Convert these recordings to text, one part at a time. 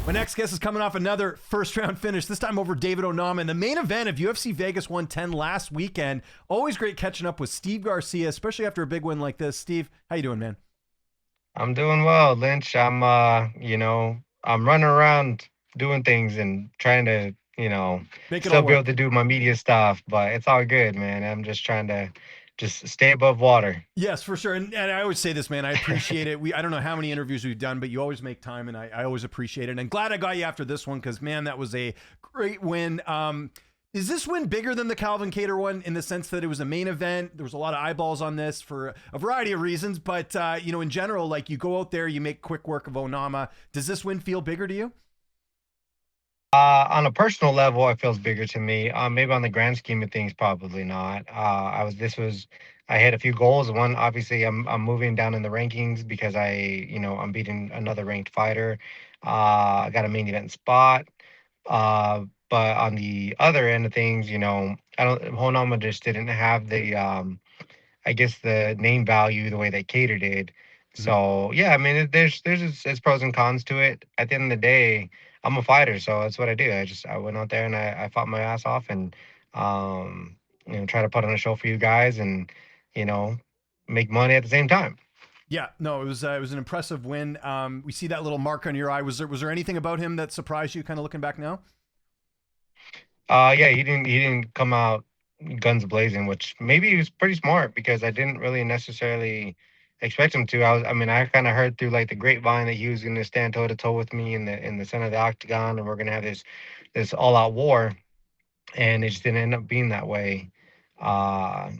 My next guest is coming off another first-round finish, this time over David Onama in the main event of UFC Vegas 110 last weekend. Always great catching up with Steve Garcia, especially after a big win like this. Steve, how you doing, man? I'm doing well, Lynch. I'm running around doing things and trying to, Make it still all be able work. to do my media stuff, but it's all good, man. I'm just trying to just stay above water. Yes, for sure. And I always say this, man. I appreciate it. I don't know how many interviews we've done, but you always make time, and I always appreciate it. And glad I got you after this one because, man, that was a great win. Is this win bigger than the Calvin Kattar one in the sense that it was a main event? There was a lot of eyeballs on this for a variety of reasons, but in general, like you go out there, you make quick work of Onama. Does this win feel bigger to you? On a personal level, it feels bigger to me. Maybe on the grand scheme of things, probably not. I had a few goals. One, obviously, I'm moving down in the rankings because I'm beating another ranked fighter. I got a main event spot. But on the other end of things, I don't, Honama just didn't have I guess the name value the way that Cater did. Mhm. So yeah, I mean, there's its pros and cons to it. At the end of the day, I'm a fighter, so that's what I do. I went out there and I fought my ass off and um, try to put on a show for you guys and you know make money at the same time. Yeah, no, it was an impressive win. We see that little mark on your eye. Was there anything about him that surprised you, kind of looking back now? Yeah, he didn't come out guns blazing, which maybe he was pretty smart because I didn't really necessarily expect him to. I mean, I kind of heard through like the grapevine that he was going to stand toe to toe with me in the center of the octagon, and we're going to have this all out war, and it just didn't end up being that way. I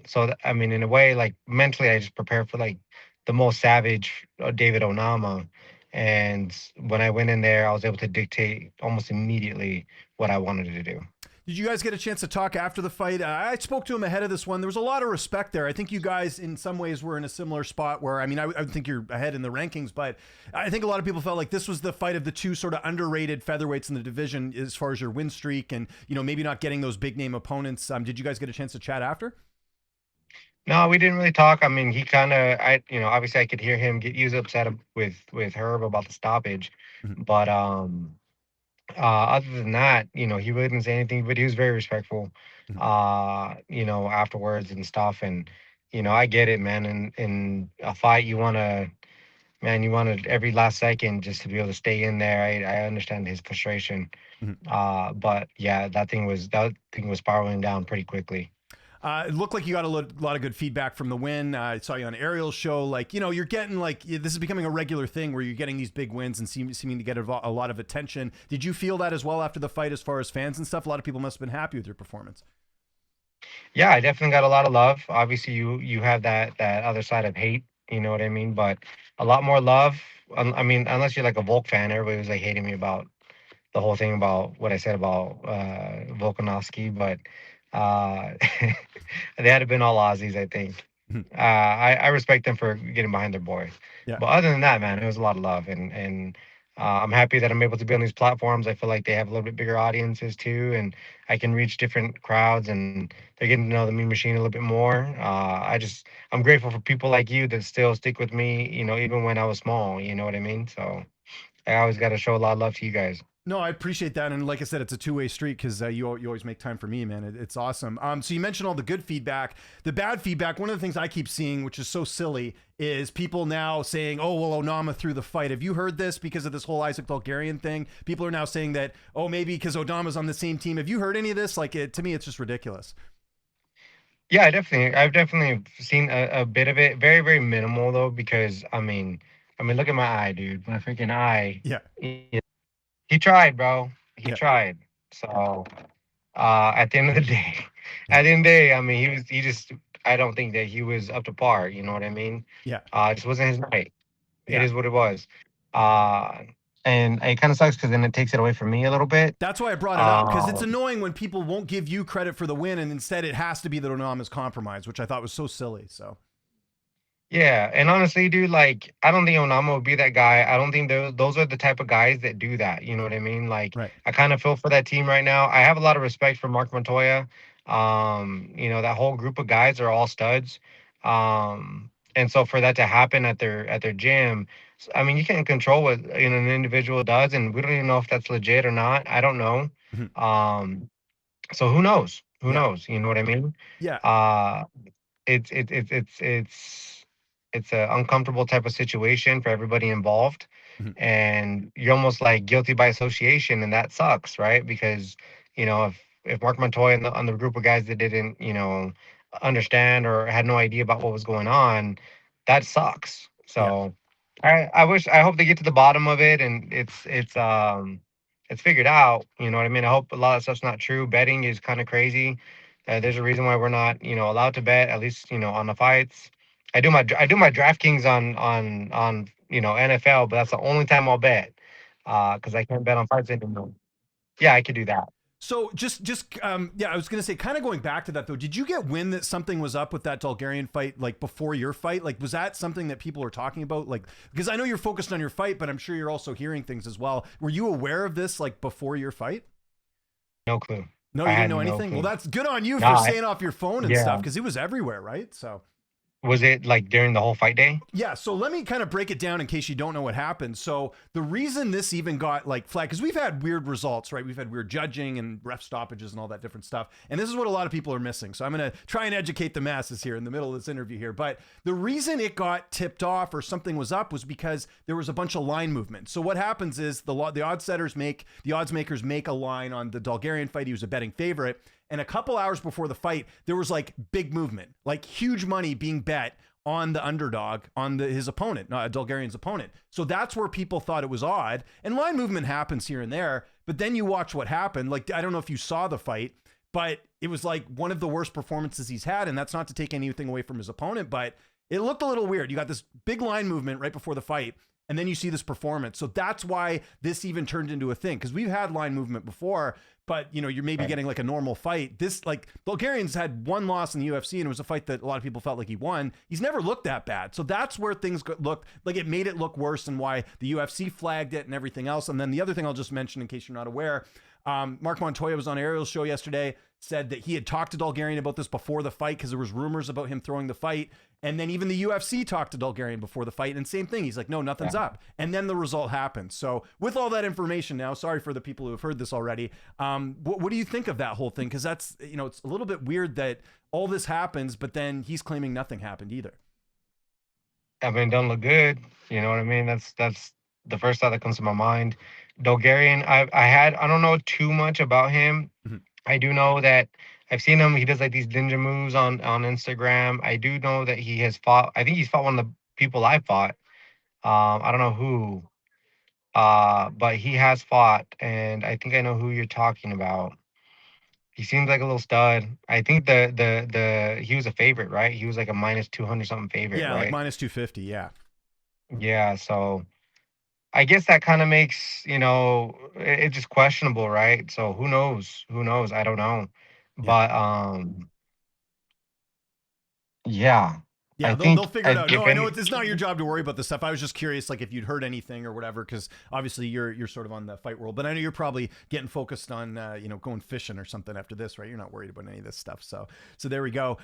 mean, in a way, like mentally, I just prepared for like the most savage David Onama, and when I went in there, I was able to dictate almost immediately what I wanted to do. Did you guys get a chance to talk after the fight? I spoke to him ahead of this one. There was a lot of respect there. I think you guys, in some ways, were in a similar spot where, I mean, I think you're ahead in the rankings, but I think a lot of people felt like this was the fight of the two sort of underrated featherweights in the division as far as your win streak and, maybe not getting those big name opponents. Did you guys get a chance to chat after? No, we didn't really talk. I mean, he kind of, obviously I could hear him get used upset with Herb about the stoppage, Mhm. but other than that, he really didn't say anything, but he was very respectful, Mhm. afterwards and stuff. And I get it, man. In a fight, man, you wanted every last second just to be able to stay in there. I understand his frustration, Mhm. but yeah, that thing was spiraling down pretty quickly. It looked like you got a lot of good feedback from the win. I saw you on Ariel's show. Like, you're getting like this is becoming a regular thing where you're getting these big wins and seeming to get a lot of attention. Did you feel that as well after the fight, as far as fans and stuff? A lot of people must have been happy with your performance. Yeah, I definitely got a lot of love. Obviously, you have that other side of hate. You know what I mean? But a lot more love. I mean, unless you're like a Volk fan, everybody was like hating me about the whole thing about what I said about Volkanovski. But uh, they had been all Aussies, I think. I respect them for getting behind their boy. Yeah. But other than that, man, it was a lot of love, and I'm happy that I'm able to be on these platforms. I feel like they have a little bit bigger audiences too, and I can reach different crowds, and they're getting to know the Mean Machine a little bit more. I'm grateful for people like you that still stick with me, even when I was small. You know what I mean? So I always got to show a lot of love to you guys. No, I appreciate that, and like I said, it's a two-way street because you always make time for me, man. It's awesome. So you mentioned all the good feedback, the bad feedback. One of the things I keep seeing, which is so silly, is people now saying, "Oh, well, Onama threw the fight." Have you heard this because of this whole Isaac Dulgarian thing? People are now saying that, "Oh, maybe because Onama's on the same team." Have you heard any of this? Like, to me, it's just ridiculous. Yeah, I've definitely seen a bit of it. Very, very minimal though, because I mean, look at my eye, dude. My freaking eye. Yeah, He tried, bro. He yeah, tried. So, at the end of the day, yeah, at the end of the day, I mean, he just, I don't think that he was up to par. You know what I mean? yeah. It just wasn't his night. It Yeah, is what it was. Uh, and it kind of sucks because then it takes it away from me a little bit. that's why I brought it up because it's Um, annoying when people won't give you credit for the win, and instead it has to be that Onama's compromised, which I thought was so silly. So, Yeah, and honestly, dude, like I don't think Onama would be that guy. I don't think those are the type of guys that do that. You know what I mean? Like right. I kind of feel for that team right now. I have a lot of respect for Mark Montoya. That whole group of guys are all studs. And so for that to happen at their gym, I mean, you can't control what an individual does, and we don't even know if that's legit or not. I don't know. Mhm. Um, so who knows? Who Yeah. knows? You know what I mean? Yeah. Uh, it's a uncomfortable type of situation for everybody involved, Mhm. and you're almost like guilty by association, and that sucks, right? Because if Mark Montoya and on the group of guys that didn't understand or had no idea about what was going on, that sucks. Yeah. So I hope they get to the bottom of it, and it's figured out. You know what I mean? I hope a lot of stuff's not true. Betting is kind of crazy. There's a reason why we're not, allowed to bet, at least, on the fights. I do my DraftKings on NFL, but that's the only time I'll bet, because I can't bet on fights anymore. Yeah, I could do that. So yeah, I was gonna say, kind of going back to that though. Did you get wind that something was up with that Dulgarian fight, like before your fight? Like, was that something that people were talking about? Like, because I know you're focused on your fight, but I'm sure you're also hearing things as well. Were you aware of this like before your fight? No clue. No, I you didn't had know no anything. Well, clue. that's good on you No, for staying off your phone and stuff yeah. because it was everywhere, right? So Was it like during the whole fight day? yeah, so let me kind of break it down in case you don't know what happened. So the reason this even got like flagged, because we've had weird results, right? We've had weird judging and ref stoppages and all that different stuff. And this is what a lot of people are missing. So I'm going to try and educate the masses here in the middle of this interview here. But the reason it got tipped off or something was up was because there was a bunch of line movement. So what happens is the odds makers make a line on the Dulgarian fight. He was a betting favorite. And a couple hours before the fight, there was like big movement, like huge money being bet on the underdog, on his opponent, not Dulgarian's opponent. So that's where people thought it was odd. And line movement happens here and there, but then you watch what happened. Like, I don't know if you saw the fight, but it was like one of the worst performances he's had. And that's not to take anything away from his opponent, but it looked a little weird. You got this big line movement right before the fight, and then you see this performance. So that's why this even turned into a thing, because we've had line movement before, but you're maybe getting like a normal fight. This, like, Bulgarian's had one loss in the UFC, and it was a fight that a lot of people felt like he won. He's never looked that bad. So that's where things looked like it made it look worse, and why the UFC flagged it and everything else. And then the other thing I'll just mention in case you're not aware, Mark Montoya was on Ariel's show yesterday, said that he had talked to Dulgarian about this before the fight because there was rumors about him throwing the fight. And then even the UFC talked to Dulgarian before the fight, and same thing. He's like, no, nothing's up. And then the result happened. So with all that information now, sorry for the people who have heard this already. What do you think of that whole thing? Because that's, it's a little bit weird that all this happens, but then he's claiming nothing happened either. I mean, don't look good. You know what I mean? That's the first thought that comes to my mind. Dulgarian, I don't know too much about him. Mm-hmm. I do know that I've seen him. He does like these ninja moves on Instagram. I do know that he has fought. I think he's fought one of the people I fought. I don't know who. But he has fought, and I think I know who you're talking about. He seems like a little stud. I think the he was a favorite, right? He was like a minus 200 something favorite, Yeah, like right? minus 250. Yeah. Yeah, so I guess that kind of makes, it's just questionable, right? So who knows? Who knows? I don't know. Yeah. But yeah, Yeah, I they'll think figure it out. No, if I know any, it's not your job to worry about this stuff. I was just curious, like, if you'd heard anything or whatever, because obviously you're sort of on the fight world. But I know you're probably getting focused on going fishing or something after this, right? You're not worried about any of this stuff. So there we go.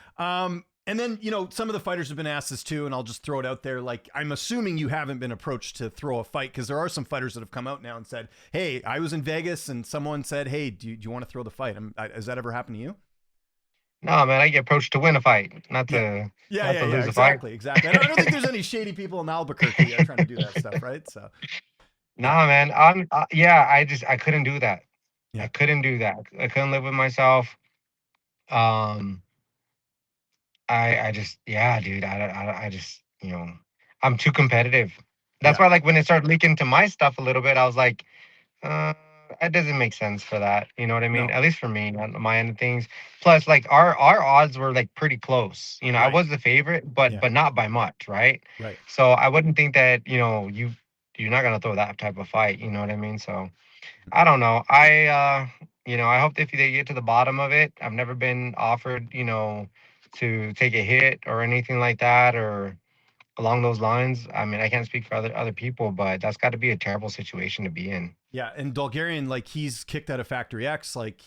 And then some of the fighters have been asked this too, and I'll just throw it out there. Like, I'm assuming you haven't been approached to throw a fight, because there are some fighters that have come out now and said, "Hey, I was in Vegas, and someone said, hey, do you want to throw the fight?" Has that ever happened to you? no, man, I get approached to win a fight, not Yeah. to Yeah, lose a fight. exactly. I don't think there's any shady people in Albuquerque trying to do that stuff, right? So, yeah, Nah, man, I couldn't do that. I yeah, couldn't do that. I couldn't live with myself. Um, I just, yeah, dude, I just, I'm too competitive. That's yeah, why, like, when it started leaking to my stuff a little bit, I was like, uh, that doesn't make sense for that. You know what I mean? no, At least for me, on my end of things. Plus, like, our odds were like pretty close. I right, was the favorite, but yeah, not by much, right? right. So I wouldn't think that, you're not gonna throw that type of fight. You know what I mean? So I don't know. I hope if they get to the bottom of it. I've never been offered, to take a hit or anything like that, or along those lines. I mean, I can't speak for other people, but that's got to be a terrible situation to be in. Yeah, and Dulgarian, like he's kicked out of Factory X. Like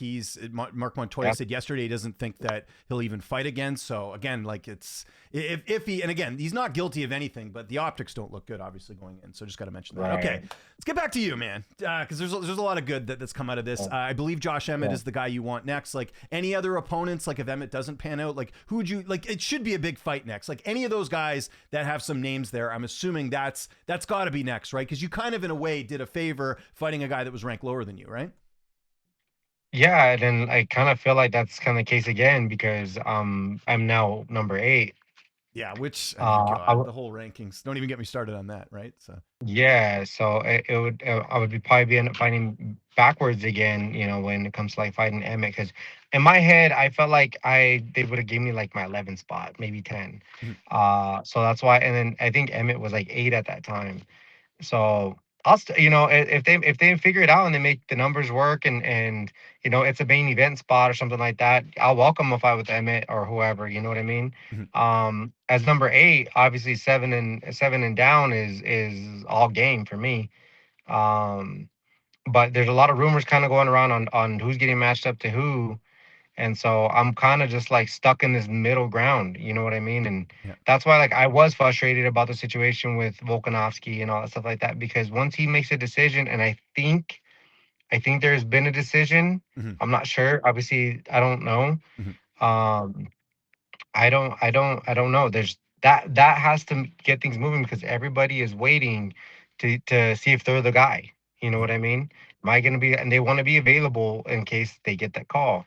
Mark Montoya Yeah. said yesterday, he doesn't think that he'll even fight again. So again, like it's if he, and again, he's not guilty of anything, but the optics don't look good, obviously going in. So just got to mention that. Right. Okay, let's get back to you, man, because there's a lot of good that's come out of this. I believe Josh Emmett is the guy you want next. Like any other opponents, like if Emmett doesn't pan out, like who would you like? It should be a big fight next. Like any of those guys that have some names there, I'm assuming that's got to be next, right? Because you kind of in a way did a favor fighting a guy that was ranked lower than you, right? Yeah, and then I kind of feel like that's kind of the case again because I'm now number 8. Yeah, which I mean, I God, w- the whole rankings. Don't even get me started on that, right? So yeah, so it would I would be probably be end up fighting backwards again, when it comes to like fighting Emmett, because in my head I felt like they would have given me like my 11th spot, maybe 10. mhm, So that's why, and then I think Emmett was like 8 at that time. So if they figure it out and they make the numbers work, and it's a main event spot or something like that, I'll welcome a fight with Emmett or whoever. You know what I mean? mhm. As number 8, obviously 7 and down is all game for me. Um, but there's a lot of rumors kind of going around on who's getting matched up to who, and so I'm kind of just like stuck in this middle ground, you know what I mean? And Yeah. that's why like I was frustrated about the situation with Volkanovski and all that stuff like that, because once he makes a decision, and I think there's been a decision. Mm-hmm. I'm not sure. Obviously, I don't know. Mm-hmm. Um I don't know. There's that has to get things moving because everybody is waiting to see if they're the guy. You know Yeah. what I mean? Am I gonna be, and they want to be available in case they get that call.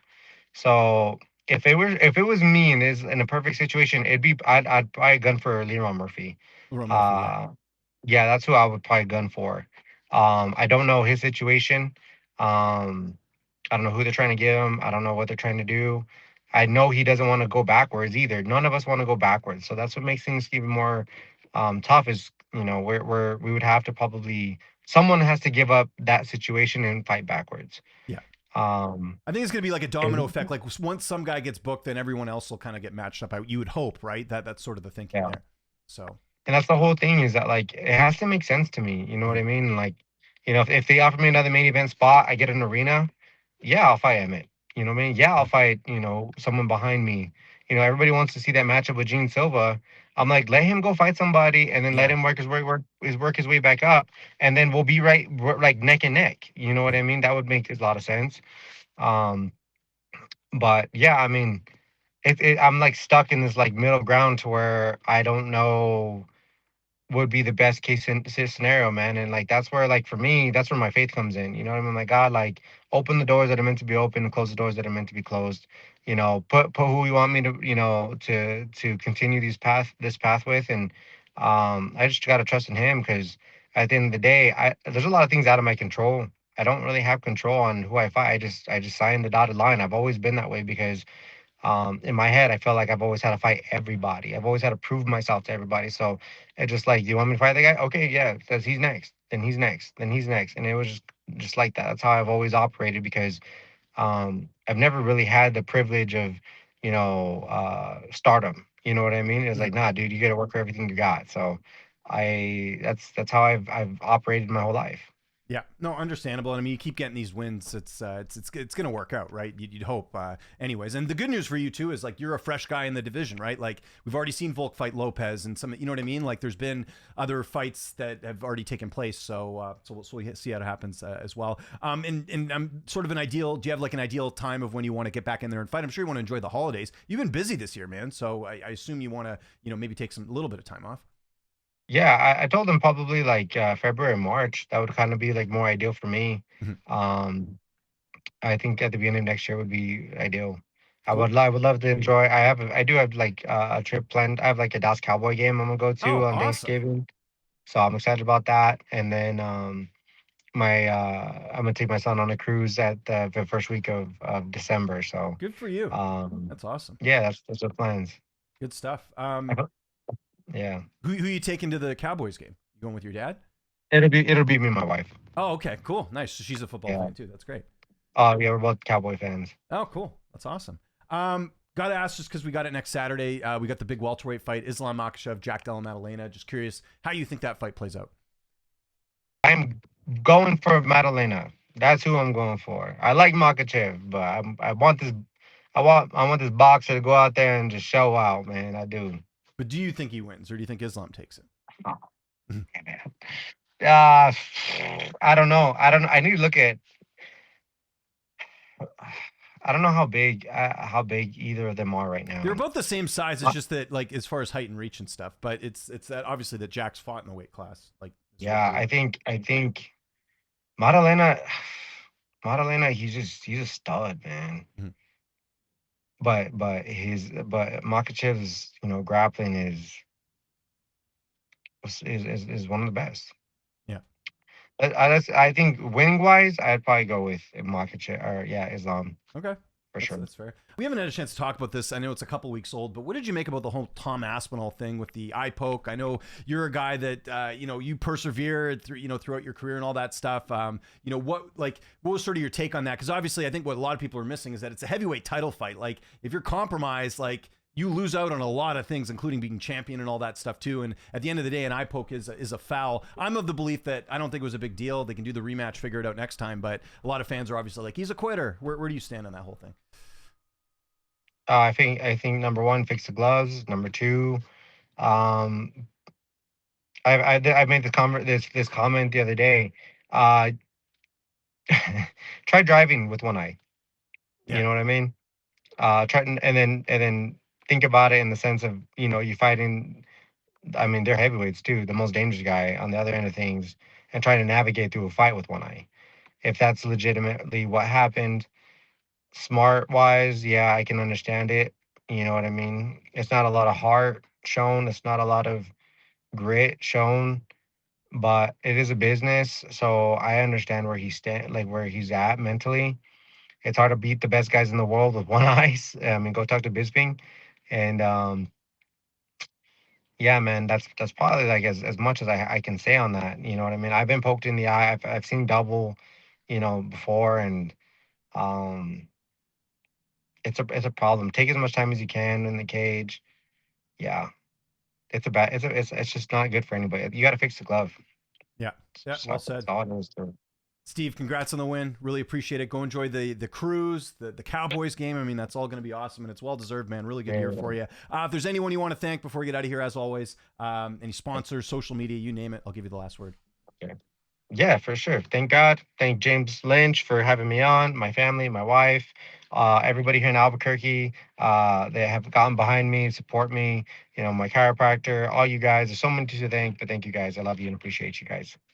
So if it was me and is in a perfect situation, I'd probably gun for Leroy Murphy. Ron Murphy, yeah. Uh yeah, that's who I would probably gun for. I don't know his situation. Um I don't know who they're trying to give him. I don't know what they're trying to do. I know he doesn't want to go backwards either. None of us want to go backwards. So that's what makes things even more tough is, where we would have to probably, someone has to give up that situation and fight backwards. Yeah. Um, I think it's going to be like a domino and effect. Like once some guy gets booked, then everyone else will kind of get matched up. You would hope, right? That's sort of the thinking yeah. there. So, And that's the whole thing is that like it has to make sense to me. You know what mhm, I mean? Like, if they offer me another main event spot, I get an arena, yeah, I'll fight Emmett. You know what I mean? Yeah, I'll mhm. fight, someone behind me. Everybody wants to see that matchup with Gene Silva. I'm like, let him go fight somebody and then let Yeah. him work his way back up, and then we'll be right like neck and neck. You know what Yeah. I mean? That would make a lot of sense. Um, but yeah, I mean, I'm like stuck in this like middle ground to where I don't know would be the best scenario, man. And like that's where, like for me, that's where my faith comes in. You know what I mean? Like God, like open the doors that are meant to be open and close the doors that are meant to be closed. Put who you want me to, to continue this path with, and I just gotta trust in Him because at the end of the day, there's a lot of things out of my control. I don't really have control on who I fight. I just signed the dotted line. I've always been that way because in my head, I felt like I've always had to fight everybody. I've always had to prove myself to everybody. So it's just like, do you want me to fight the guy? Okay, yeah, says he's next. Then he's next. Then he's next. And it was just like that. That's how I've always operated because I've never really had the privilege of, stardom. You know what I mean? It's like, Mhm. nah, dude, you got to work for everything you got. So that's how I've operated my whole life. Yeah, no, understandable. And I mean, you keep getting these wins. It's going to work out, right? You'd hope. Anyways, and the good news for you too is like you're a fresh guy in the division, right? Like we've already seen Volk fight Lopez, and some, you know what I mean? Like there's been other fights that have already taken place. So we'll see how it happens as well. And I'm sort of an ideal. Do you have like an ideal time of when you want to get back in there and fight? I'm sure you want to enjoy the holidays. You've been busy this year, man. So I assume you want to, maybe take a little bit of time off. Yeah, I told him probably like February, March. That would kind of be like more ideal for me. Mhm. Um, I think at the beginning of next year would be ideal. Cool. I would love to enjoy. I do have like a trip planned. I have like a Dallas Cowboy game I'm gonna go to Oh, on awesome. Thanksgiving, so I'm excited about that. And then my I'm gonna take my son on a cruise at the first week of December. So Good for you. um, That's awesome. yeah, that's the plans. Good stuff. I hope, yeah, Who you taking to the Cowboys game? You going with your dad? it'll be me and my wife. Oh, okay, cool, nice. So she's a football Yeah. fan too. That's great. Yeah, we're both Cowboy fans. Oh, cool. That's awesome. Got to ask just because we got it next Saturday. We got the big welterweight fight, Islam Makhachev, Della, Maddalena. Just curious how you think that fight plays out. I'm going for Maddalena. That's who I'm going for. I like Makhachev, but I want this. I want this boxer to go out there and just show out, man. I do. But do you think he wins, or do you think Islam takes it? Uh, I don't know. I need to look at. I don't know how big either of them are right now. They're both the same size. It's just that, like, as far as height and reach and stuff. But it's that obviously that Jack's fought in the weight class. Like, Yeah, I think Maddalena, he's a stud, man. Mhm. But Makhachev's grappling is one of the best. Yeah. I think winning wise, I'd probably go with Makhachev or Islam. Okay. For sure. That's fair. We haven't had a chance to talk about this. I know it's a couple weeks old, but what did you make about the whole Tom Aspinall thing with the eye poke? I know you're a guy that you persevere through throughout your career and all that stuff. What was sort of your take on that? Because obviously, I think what a lot of people are missing is that it's a heavyweight title fight. Like, if you're compromised, like, you lose out on a lot of things, including being champion and all that stuff too. And at the end of the day, an eye poke is a foul. I'm of the belief that I don't think it was a big deal. They can do the rematch, figure it out next time. But a lot of fans are obviously like, he's a quitter. Where do you stand on that whole thing? I think number one, fix the gloves. Number two, um, I made this comment the other day. Try driving with one eye. Yeah. You know what I mean? Try and then think about it in the sense of you fighting. I mean, they're heavyweights too, the most dangerous guy on the other end of things, and trying to navigate through a fight with one eye. If that's legitimately what happened, smart wise, yeah, I can understand it. You know what I mean? It's not a lot of heart shown. It's not a lot of grit shown, but it is a business, so I understand where where he's at mentally. It's hard to beat the best guys in the world with one eye. I mean, go talk to Bisping, and yeah, man, that's probably like as much as I can say on that. You know what I mean? I've been poked in the eye. I've seen double, before, and um, it's a problem. Take as much time as you can in the cage. Yeah, it's just not good for anybody. You got to fix the glove. Yeah. Yeah. Well said. That's all it is to it. Steve, congrats on the win. Really appreciate it. Go enjoy the cruise, the Cowboys game. I mean, that's all going to be awesome, and it's well deserved, man. Really good year for you. If there's anyone you want to thank before we get out of here, as always, any sponsors, social media, you name it, I'll give you the last word. Okay. Yeah, for sure. Thank God. Thank James Lynch for having me on. My family, my wife, everybody here in Albuquerque. They have gotten behind me, support me. My chiropractor, all you guys. There's so many to thank, but thank you guys. I love you and appreciate you guys.